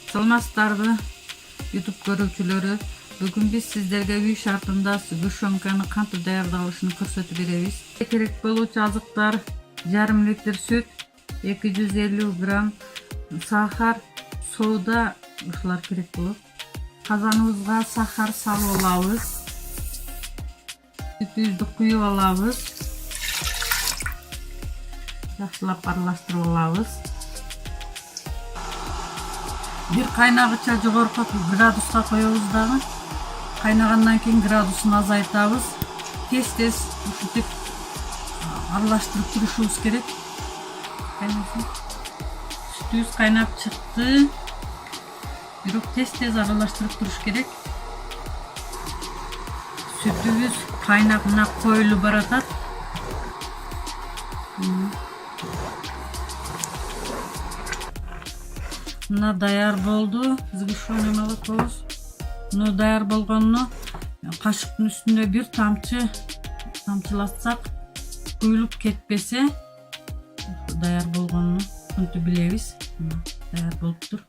Саламатсыздарбы YouTube көрүүчүлөрү. Бүгүн биз сиздерге үй шартында сгущенканы кантип даярдалышын көрсөтүп беребиз. Керек болуучу азыктар: жарым литр сүт, 250 грамм сахар, сода, ушулар керек болот. Казаныбызга сахар салып алабыз. Сүтүбүздү куюп алабыз. Жакшылап аралаштырып алабыз. Bir kaynagıça жогорку градуска коебуз дагы. Кайнагандан кийин градусын азайтабыз. Тез ушинтип аралаштырып турушубуз керек. Сүтүбүз кайнап чыкты. Бирок тез аралаштырып туруш керек. Сүтүбүз кайнап мына коюлуп баратат. Мына даяр болду. Сгущенный молокобуз. Мына даяр болгонуну кашыктын үстүнө бир тамчылатсак, куюлуп кетпесе, даяр болгонуну ушинтип билебиз. Даяр болуптур.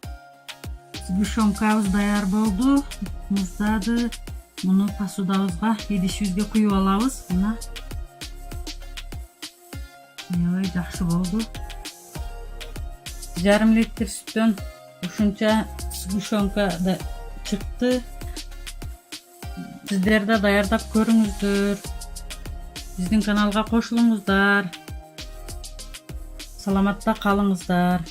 Сгущенкабыз даяр болду. Муздады. Муну посудабызга, идишибизге куюп алабыз. Мына. Аябай жакшы болду. Жарым литр сүттөн ушунча сгущенка да чыкты. Сиздер да даярдап көрүңүздөр. Биздин каналга кошулуңуздар. Саламатта калыңыздар.